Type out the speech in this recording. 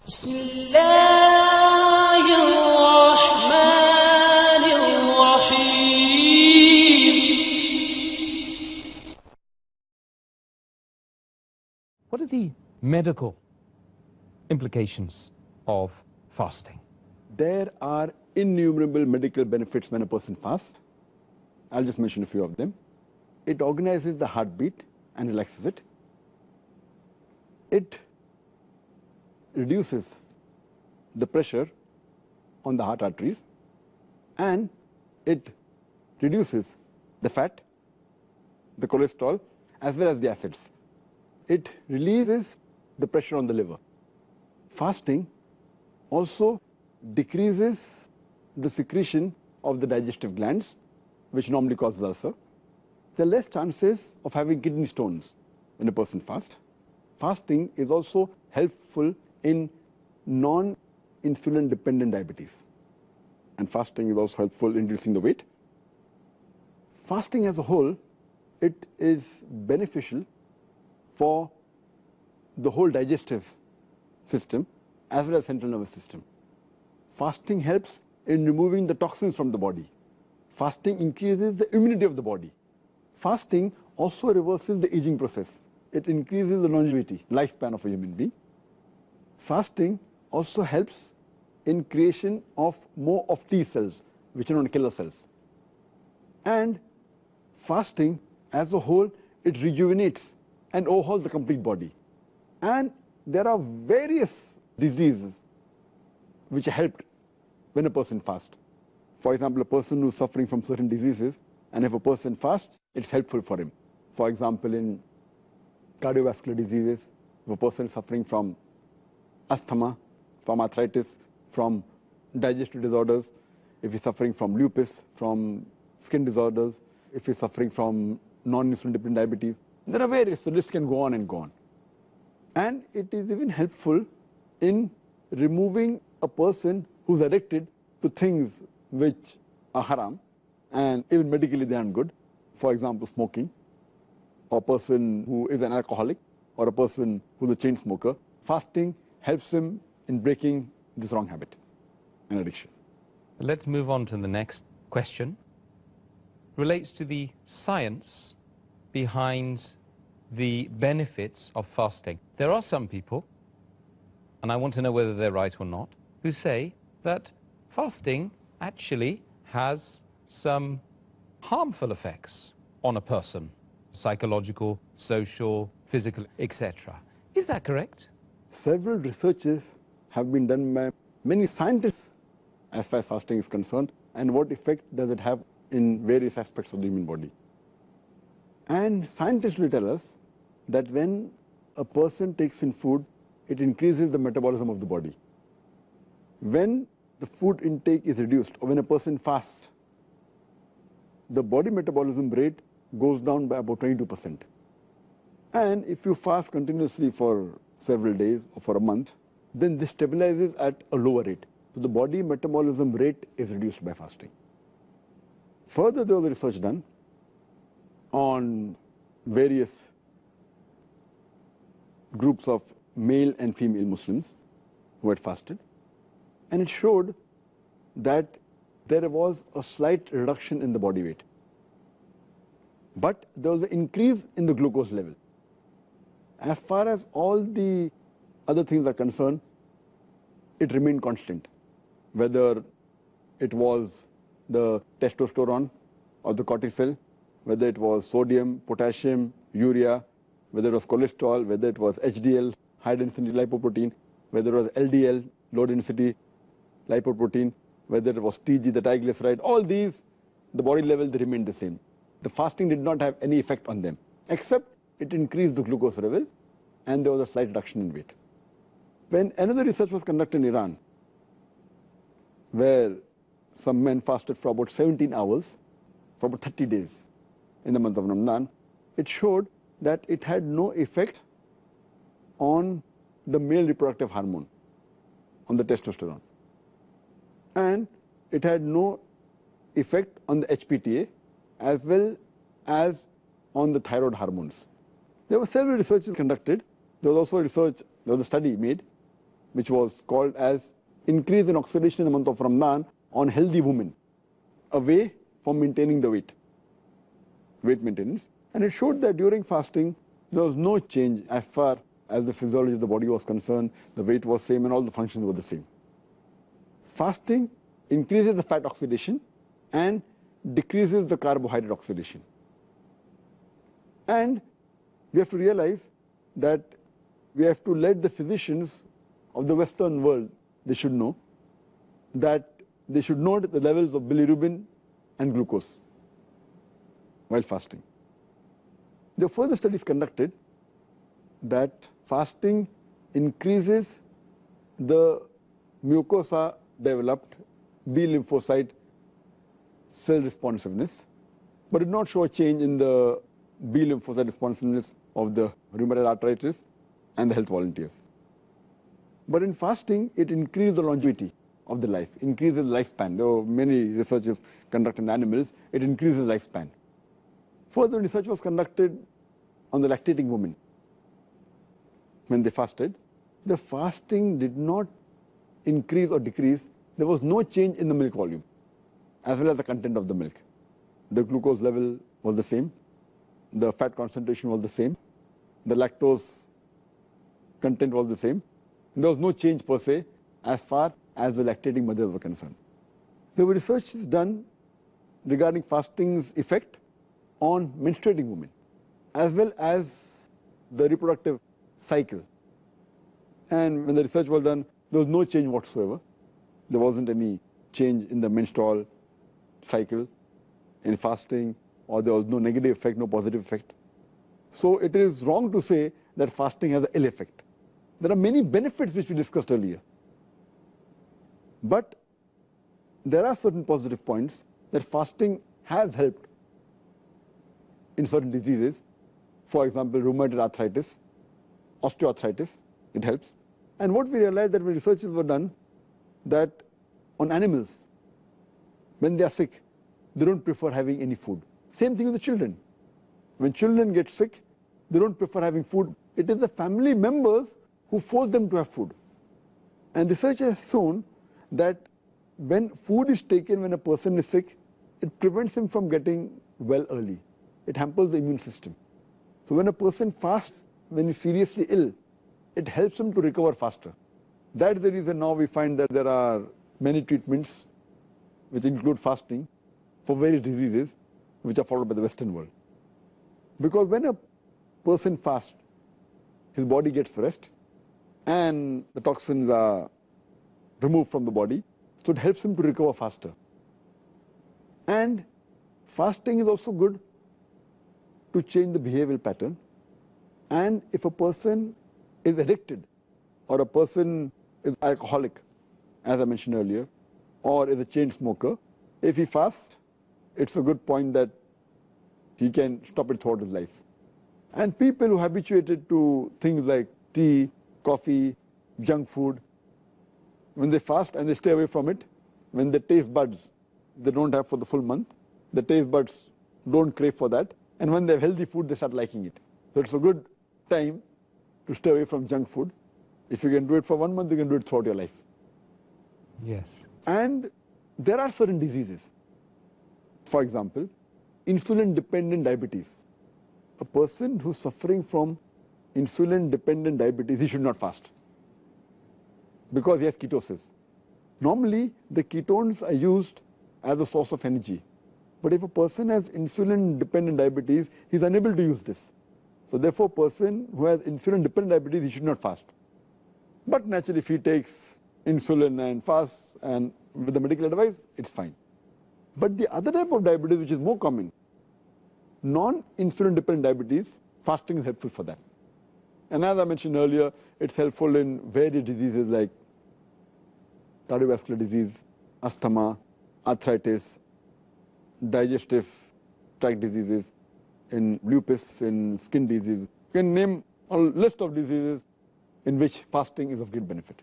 بسم الله الرحمن الرحيم. What are the medical implications of fasting? There are innumerable medical benefits when a person fasts. I'll just mention a few of them. It organizes the heartbeat and relaxes it. It reduces the pressure on the heart arteries, and it reduces the fat, the cholesterol, as well as the acids. It releases the pressure on the liver. Fasting also decreases the secretion of the digestive glands, which normally causes ulcer. There are less chances of having kidney stones when a person fasts. Fasting is also helpful in non-insulin dependent diabetes, and fasting is also helpful in reducing the weight. Fasting as a whole, it is beneficial for the whole digestive system as well as central nervous system. Fasting helps in removing the toxins from the body. Fasting increases the immunity of the body. Fasting also reverses the aging process. It increases the longevity, lifespan of a human being. Fasting also helps in creation of more of T cells, which are known as killer cells. And fasting as a whole, it rejuvenates and overhauls the complete body. And there are various diseases which are helped when a person fasts. For example, a person who is suffering from certain diseases, and if a person fasts, it's helpful for him. For example, in cardiovascular diseases, if a person is suffering from asthma, from arthritis, from digestive disorders, if he's suffering from lupus, from skin disorders, if he's suffering from non-insulin dependent diabetes, there are various, so list can go on and go on. And it is even helpful in removing a person who's addicted to things which are haram, and even medically they aren't good. For example, smoking, or a person who is an alcoholic, or a person who's a chain smoker. Fasting helps him in breaking this wrong habit and addiction. Let's move on to the next question. Relates to the science behind the benefits of fasting. There are some people, and I want to know whether they're right or not, who say that fasting actually has some harmful effects on a person, psychological, social, physical, etc. Is that correct? Several researches have been done by many scientists as far as fasting is concerned, and what effect does it have in various aspects of the human body. And scientists will tell us that when a person takes in food, it increases the metabolism of the body. When the food intake is reduced, or when a person fasts, the body metabolism rate goes down by about 22%. And if you fast continuously for several days or for a month, then this stabilizes at a lower rate. So the body metabolism rate is reduced by fasting. Further, there was research done on various groups of male and female Muslims who had fasted, and it showed that there was a slight reduction in the body weight, but there was an increase in the glucose level. As far as all the other things are concerned, it remained constant, whether it was the testosterone or the cortisol, whether it was sodium, potassium, urea, whether it was cholesterol, whether it was HDL, high density lipoprotein, whether it was LDL, low density lipoprotein, whether it was TG, the triglyceride, all these, the body level, they remained the same. The fasting did not have any effect on them, except it increased the glucose level, and there was a slight reduction in weight. When another research was conducted in Iran, where some men fasted for about 17 hours, for about 30 days in the month of Ramadan, it showed that it had no effect on the male reproductive hormone, on the testosterone. And it had no effect on the HPTA as well as on the thyroid hormones. There were several researches conducted. There was also a study made which was called as increase in oxidation in the month of Ramadan on healthy women, away from maintaining the weight maintenance. And it showed that during fasting, there was no change as far as the physiology of the body was concerned. The weight was same and all the functions were the same. Fasting increases the fat oxidation and decreases the carbohydrate oxidation. And we have to realize that we have to let the physicians of the Western world, they should know that they should note the levels of bilirubin and glucose while fasting. There were further studies conducted that fasting increases the mucosa developed B lymphocyte cell responsiveness, but did not show a change in the B lymphocyte responsiveness of the rheumatoid arthritis and the health volunteers. But in fasting, it increased the longevity of the life, increases the lifespan. There were many researches conducted in animals, it increases lifespan. Further research was conducted on the lactating women. When they fasted, the fasting did not increase or decrease. There was no change in the milk volume as well as the content of the milk. The glucose level was the same, the fat concentration was the same, the lactose content was the same. There was no change per se as far as the lactating mothers were concerned. There were researches done regarding fasting's effect on menstruating women as well as the reproductive cycle. And when the research was done, there was no change whatsoever. There wasn't any change in the menstrual cycle in fasting, or there was no negative effect, no positive effect. So it is wrong to say that fasting has an ill effect. There are many benefits which we discussed earlier. But there are certain positive points that fasting has helped in certain diseases. For example, rheumatoid arthritis, osteoarthritis, it helps. And what we realized that when researches were done, that on animals, when they are sick, they don't prefer having any food. Same thing with the children. When children get sick, they don't prefer having food. It is the family members who force them to have food. And research has shown that when food is taken when a person is sick, it prevents him from getting well early. It hampers the immune system. So when a person fasts, when he's seriously ill, it helps him to recover faster. That's the reason now we find that there are many treatments which include fasting for various diseases which are followed by the Western world. Because when a person fasts, his body gets rest and the toxins are removed from the body, so it helps him to recover faster. And fasting is also good to change the behavioral pattern. And if a person is addicted, or a person is alcoholic, as I mentioned earlier, or is a chain smoker, if he fasts, it's a good point that he can stop it throughout his life. And people who are habituated to things like tea, coffee, junk food, when they fast and they stay away from it, when the taste buds they don't have for the full month, the taste buds don't crave for that, and when they have healthy food, they start liking it. So it's a good time to stay away from junk food. If you can do it for 1 month, you can do it throughout your life. Yes. And there are certain diseases. For example, insulin-dependent diabetes. A person who's suffering from insulin-dependent diabetes, he should not fast because he has ketosis. Normally, the ketones are used as a source of energy. But if a person has insulin-dependent diabetes, he's unable to use this. So therefore, a person who has insulin-dependent diabetes, he should not fast. But naturally, if he takes insulin and fasts and with the medical advice, it's fine. But the other type of diabetes, which is more common, non-insulin dependent diabetes, fasting is helpful for that. And as I mentioned earlier, it's helpful in various diseases like cardiovascular disease, asthma, arthritis, digestive tract diseases, in lupus, in skin disease. You can name a list of diseases in which fasting is of great benefit.